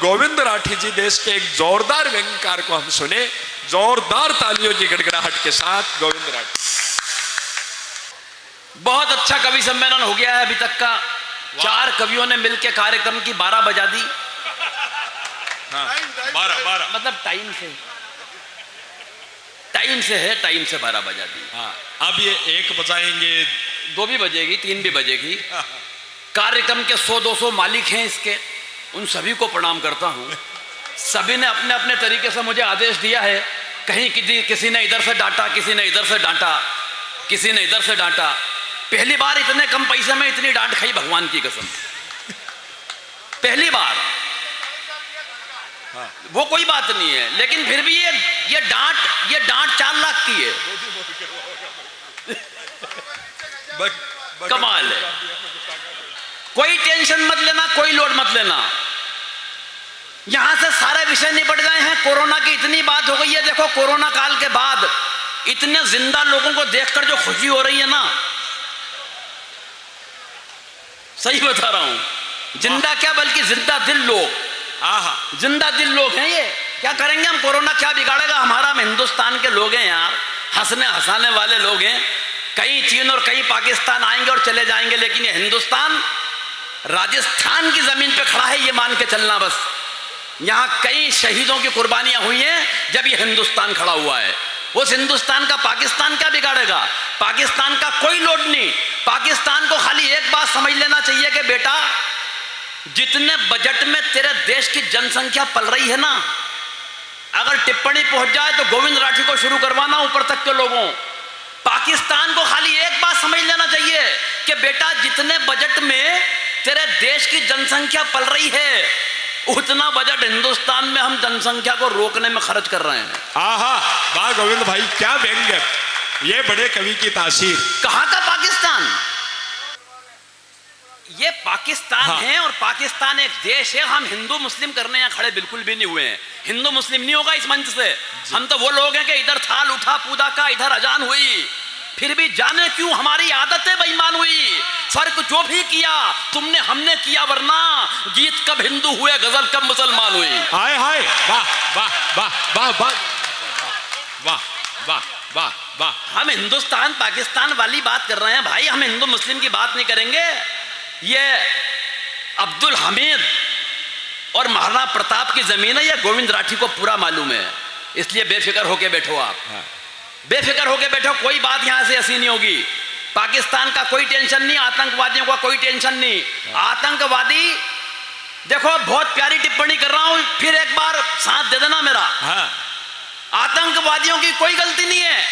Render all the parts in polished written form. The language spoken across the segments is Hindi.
गोविंद राठी जी देश के एक जोरदार व्यंग्यकार को हम सुने, जोरदार तालियों की गड़गड़ाहट के साथ। गोविंद राठी। बहुत अच्छा कवि सम्मेलन हो गया है अभी तक का। 4 कवियों ने मिलकर कार्यक्रम की 12 बजा दी। हाँ, 12 मतलब टाइम से है, टाइम से 12 बजा दी। हाँ, अब ये 1 बजाएंगे, 2 भी बजेगी, 3 भी बजेगी। कार्यक्रम के 100-200 मालिक हैं इसके, उन सभी को प्रणाम करता हूं। सभी ने अपने अपने तरीके से मुझे आदेश दिया है। कहीं किसी ने इधर से डांटा, किसी ने इधर से डांटा, किसी ने इधर से डांटा। पहली बार इतने कम पैसे में इतनी डांट खाई, भगवान की कसम, पहली बार। हाँ। वो कोई बात नहीं है, लेकिन फिर भी ये डांट 4 लाख की है। कमाल है। कोई टेंशन मत लेना, कोई लोड मत लेना। यहां से सारे विषय निपट गए हैं। कोरोना की इतनी बात हो गई है। देखो, कोरोना काल के बाद इतने जिंदा लोगों को देखकर जो खुशी हो रही है ना, सही बता रहा हूं। जिंदा क्या, बल्कि जिंदा दिल लोग, जिंदा दिल लोग हैं ये। क्या करेंगे हम? कोरोना क्या बिगाड़ेगा हमारा? हम हिंदुस्तान के लोग हैं यार, हंसने हंसाने वाले लोग हैं। कई चीन और कई पाकिस्तान आएंगे और चले जाएंगे, लेकिन ये हिंदुस्तान राजस्थान की जमीन पे खड़ा है, ये मान के चलना बस। यहां कई शहीदों की कुर्बानियां हुई हैं, जब ये हिंदुस्तान खड़ा हुआ है। उस हिंदुस्तान का पाकिस्तान क्या बिगाड़ेगा? पाकिस्तान का कोई लोड नहीं। पाकिस्तान को खाली एक बात समझ लेना चाहिए कि बेटा, जितने बजट में तेरे देश की जनसंख्या पल रही है ना, अगर टिप्पणी पहुंच जाए तो गोविंद राठी को शुरू करवाना ऊपर तक के लोगों। पाकिस्तान को खाली एक बात समझ लेना चाहिए कि बेटा, जितने बजट में तेरे देश की जनसंख्या पल रही है, उतना बजट हिंदुस्तान में हम जनसंख्या को रोकने में खर्च कर रहे हैं। वाह गोविंद भाई, क्या व्यंग्य, ये बड़े कवि की तासीर। कहां का पाकिस्तान? ये पाकिस्तान है, और पाकिस्तान एक देश है। हम हिंदू मुस्लिम करने यहाँ खड़े बिल्कुल भी नहीं हुए हैं। हिंदू मुस्लिम नहीं होगा इस मंच से। हम तो वो लोग हैं कि इधर थाल उठा पूजा का, इधर अजान हुई, फिर भी जाने क्यों हमारी आदतें बेईमान हुई। फर्क जो भी किया तुमने हमने किया, वरना गीत कब हिंदू हुए, गजल कब मुसलमान हुई। हाय हाय, वाह वाह वाह वाह वाह वाह वाह वाह वाह। हम हिंदुस्तान पाकिस्तान वाली बात कर रहे हैं भाई, हम हिंदू मुस्लिम की बात नहीं करेंगे। ये अब्दुल हमीद और महाराणा प्रताप की जमीन है, ये गोविंद राठी को पूरा मालूम है। इसलिए बेफिक्र होके बैठो आप। बेफिक्र होके बैठो, कोई बात यहां से ऐसी नहीं होगी। पाकिस्तान का कोई टेंशन नहीं, आतंकवादियों का कोई टेंशन नहीं। आतंकवादी, देखो बहुत प्यारी टिप्पणी कर रहा हूं, फिर एक बार साथ दे देना मेरा। आतंकवादियों की कोई गलती नहीं है,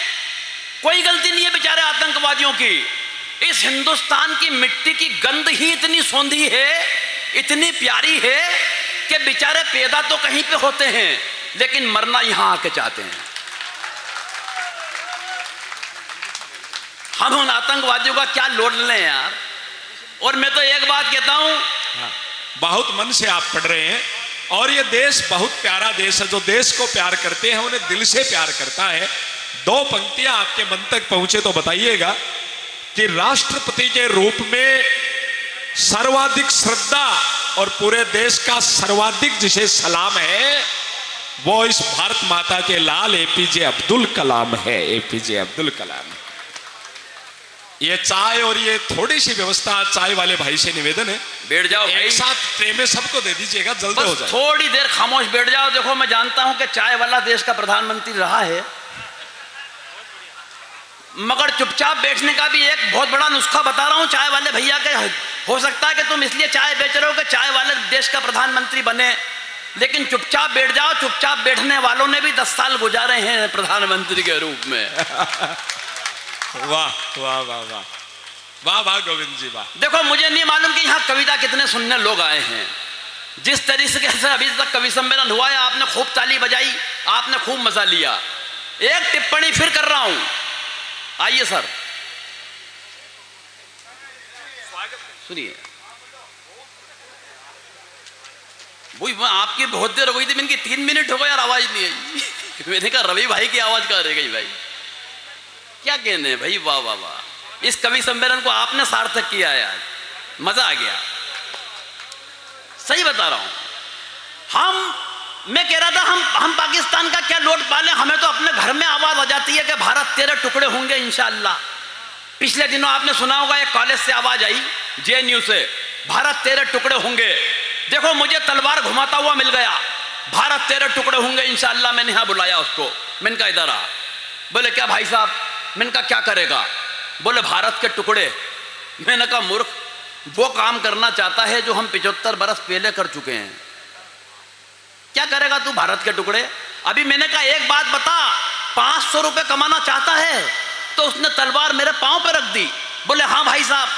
कोई गलती नहीं है बेचारे आतंकवादियों की। इस हिंदुस्तान की मिट्टी की गंध ही इतनी सौंधी है, इतनी प्यारी है कि बेचारे पैदा तो कहीं पे होते हैं, लेकिन मरना यहां आके चाहते हैं। हम उन आतंकवादियों का क्या लोड लें यार। और मैं तो एक बात कहता हूं, बहुत मन से आप पढ़ रहे हैं, और ये देश बहुत प्यारा देश है। जो देश को प्यार करते हैं उन्हें दिल से प्यार करता है। 2 पंक्तियां आपके मन तक पहुंचे तो बताइएगा कि राष्ट्रपति के रूप में सर्वाधिक श्रद्धा और पूरे देश का सर्वाधिक जिसे सलाम है, वो इस भारत माता के लाल एपीजे अब्दुल कलाम है। एपीजे अब्दुल कलाम। ये चाय और ये थोड़ी सी व्यवस्था चाय वाले भाई से निवेदन है, बैठ जाओ एक साथ ट्रे में सबको दे दीजिएगा, जल्दी हो जाए। थोड़ी देर खामोश बैठ जाओ। देखो, मैं जानता हूं कि चाय वाला देश का प्रधानमंत्री रहा है, मगर चुपचाप बैठने का भी एक बहुत बड़ा नुस्खा बता रहा हूं चाय वाले भैया के। हो सकता है कि तुम इसलिए चाय बेच रहे हो कि चाय वाले देश का प्रधानमंत्री बने, लेकिन चुपचाप बैठ जाओ। चुपचाप बैठने वालों ने भी 10 साल गुजारे हैं प्रधानमंत्री के रूप में। वाह वाह वाह वाह वाह वाह गोविंद जी वाह। देखो, मुझे नहीं मालूम कि यहाँ कविता कितने सुनने लोग आए हैं। जिस तरीके से अभी तक कवि सम्मेलन हुआ है, आपने खूब ताली बजाई, आपने खूब मजा लिया। एक टिप्पणी फिर कर रहा हूं, आइए सर, सुनिए। वही आपकी बहुत देर हो गई थी, इनकी 3 मिनट हो गए यार, आवाज नहीं आई। मैंने कहा रवि भाई की आवाज कहाँ रह गई भाई, क्या कहने भाई। वाह वाह वाह, इस कवि सम्मेलन को आपने सार्थक किया यार, मजा आ गया। सही बता रहा हूं। मैं कह रहा था हम पाकिस्तान का क्या लोट पाले, हमें तो अपने घर में आवाज आ जाती है कि भारत तेरे टुकड़े होंगे इंशाअल्लाह। पिछले दिनों आपने सुना होगा एक कॉलेज से आवाज आई, JNU से, भारत तेरे टुकड़े होंगे। देखो मुझे तलवार घुमाता हुआ मिल गया, भारत तेरे टुकड़े होंगे इंशाअल्लाह। मैंने यहाँ बुलाया उसको, मैंने कहा इधर आ। बोले क्या भाई साहब? मैंने कहा क्या करेगा? बोले भारत के टुकड़े। मैंने कहा मूर्ख, वो काम करना चाहता है जो हम 75 बरस पहले कर चुके हैं। क्या करेगा तू भारत के टुकड़े? अभी मैंने कहा एक बात बता, 500 रुपए कमाना चाहता है? तो उसने तलवार मेरे पांव पे रख दी। बोले हाँ भाई साहब।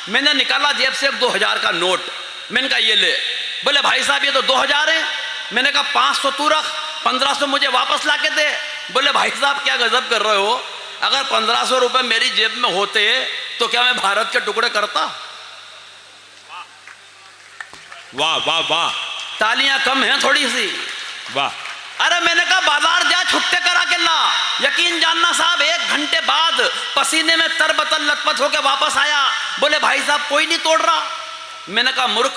मैंने निकाला जेब से एक 2000 का नोट, मैंने कहा ये ले। बोले भाई साहब ये तो 2000 है। मैंने कहा 500 तू रख, 1500 मुझे वापस ला के दे। बोले भाई साहब क्या गजब कर रहे हो, अगर 1500 रुपए मेरी जेब में होते तो क्या मैं भारत के टुकड़े करता? वाह वाह वाह, तालियां कम हैं थोड़ी सी, वाह। अरे मैंने कहा बाजार जा, छुट्टे करा के ला। यकीन जानना साहब, 1 घंटे बाद पसीने में तरबतर लथपथ होके वापस आया। बोले भाई साहब कोई नहीं तोड़ रहा। मैंने कहा मूर्ख,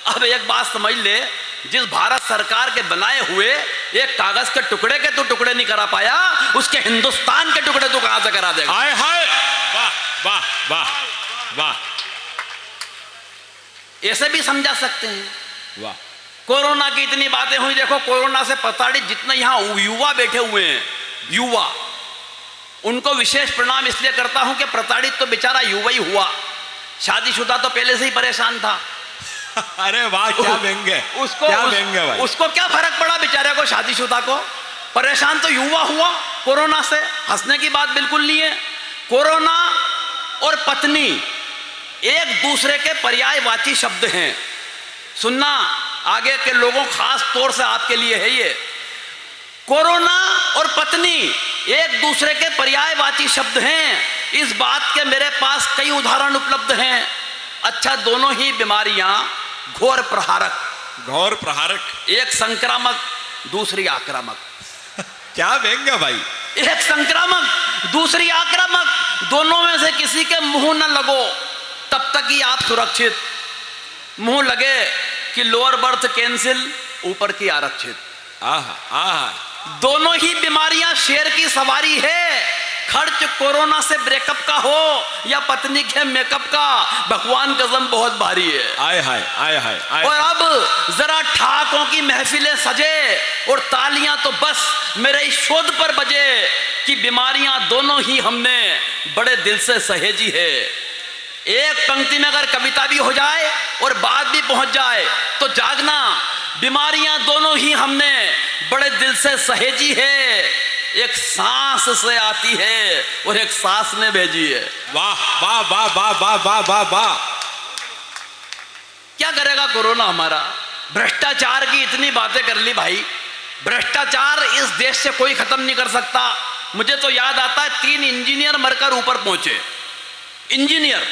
अब एक बात समझ ले, जिस भारत सरकार के बनाए हुए एक कागज के टुकड़े के तू टुकड़े नहीं करा पाया, उसके हिंदुस्तान के टुकड़े तू कहां से करा देगा? हाय हाय, वाह वाह वाह वाह, ऐसे भी समझा सकते हैं। वाह। कोरोना की इतनी बातें हुई, देखो कोरोना से प्रताड़ित जितने यहां युवा बैठे हुए हैं, युवा, उनको विशेष प्रणाम इसलिए करता हूं कि प्रताड़ित तो बेचारा युवा ही हुआ, शादीशुदा तो पहले से ही परेशान था। अरे वाह, क्या व्यंग्य, क्या व्यंग्य भाई। उसको क्या फर्क पड़ा बेचारे को, शादीशुदा को? परेशान तो युवा हुआ कोरोना से, हंसने की बात बिल्कुल नहीं है। कोरोना और पत्नी एक दूसरे के पर्यायवाची शब्द हैं। सुनना, आगे के लोगों, खास तौर से आपके लिए है ये। कोरोना और पत्नी एक दूसरे के पर्यायवाची शब्द हैं। इस बात के मेरे पास कई उदाहरण उपलब्ध हैं। अच्छा, दोनों ही बीमारियां घोर प्रहारक, घोर प्रहारक, एक संक्रामक, दूसरी आक्रामक। क्या व्यंग्य भाई। एक संक्रामक, दूसरी आक्रामक, दोनों में से किसी के मुंह न लगो तब तक ही आप सुरक्षित। मुंह लगे कि लोअर बर्थ कैंसिल, ऊपर की आरक्षित। आहा आहा, दोनों ही बीमारियां शेर की सवारी है। खर्च कोरोना से ब्रेकअप का हो या पत्नी के मेकअप का, भगवान कसम बहुत भारी है। आय हाय आय हाय आय। और अब जरा ठाकों की महफिलें सजे और तालियां तो बस मेरे इस शोध पर बजे कि बीमारियां दोनों ही हमने बड़े दिल से सहेजी है। एक पंक्ति में अगर कविता भी हो जाए और बात भी पहुंच जाए तो जागना, बीमारियां दोनों ही हमने बड़े दिल से सहेजी है। एक सांस से आती है और एक सांस ने भेजी है। वाह वाह वाह वाह वाह वाह वाह वाह। क्या करेगा कोरोना हमारा? भ्रष्टाचार की इतनी बातें कर ली भाई, भ्रष्टाचार इस देश से कोई खत्म नहीं कर सकता। मुझे तो याद आता है 3 इंजीनियर मरकर ऊपर पहुंचे। इंजीनियर,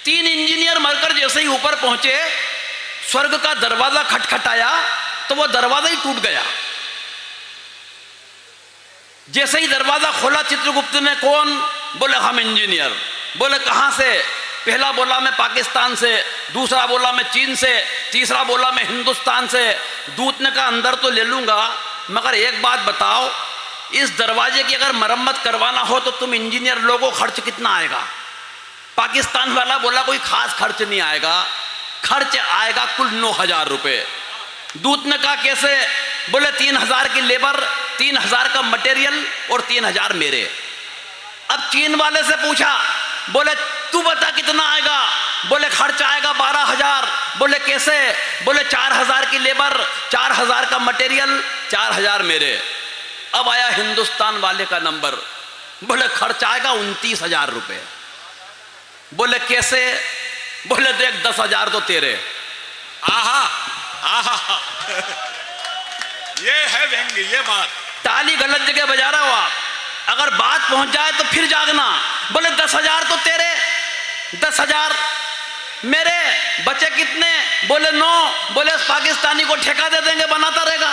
3 इंजीनियर मरकर जैसे ही ऊपर पहुंचे, स्वर्ग का दरवाजा खटखटाया तो वो दरवाजा ही टूट गया। जैसे ही दरवाजा खोला चित्रगुप्त ने, कौन? बोले हम इंजीनियर। बोले कहां से? पहला बोला मैं पाकिस्तान से, दूसरा बोला मैं चीन से, तीसरा बोला मैं हिंदुस्तान से। दूत ने कहा अंदर तो ले लूंगा, मगर एक बात बताओ, इस दरवाजे की अगर मरम्मत करवाना हो तो तुम इंजीनियर लोगों, खर्च कितना आएगा? पाकिस्तान वाला बोला कोई खास खर्च नहीं आएगा, खर्च आएगा कुल 9000 रुपए। दूत ने कहा कैसे? बोले 3000 की लेबर, 3000 का मटेरियल और 3000 मेरे। अब चीन वाले से पूछा, बोले तू बता कितना आएगा? बोले खर्च आएगा 12000। बोले कैसे? बोले 4000 की लेबर, 4000 का मटेरियल, 4000 मेरे। अब आया हिंदुस्तान वाले का नंबर, बोले खर्च आएगा 29000 रुपए। बोले कैसे? बोले देख 10000 तो तेरे। आहा आहा, ये है व्यंग्य, ये बात। ताली गलत जगह बजा रहे हो आप, अगर बात पहुंच जाए तो फिर जागना। बोले 10000 तो तेरे, 10000 मेरे, बचे कितने? बोले 9। बोले पाकिस्तानी को ठेका दे देंगे, बनाता रहेगा।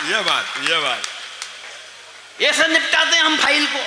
ये बात, ये बात। ऐसे निपटाते हैं हम फाइल को।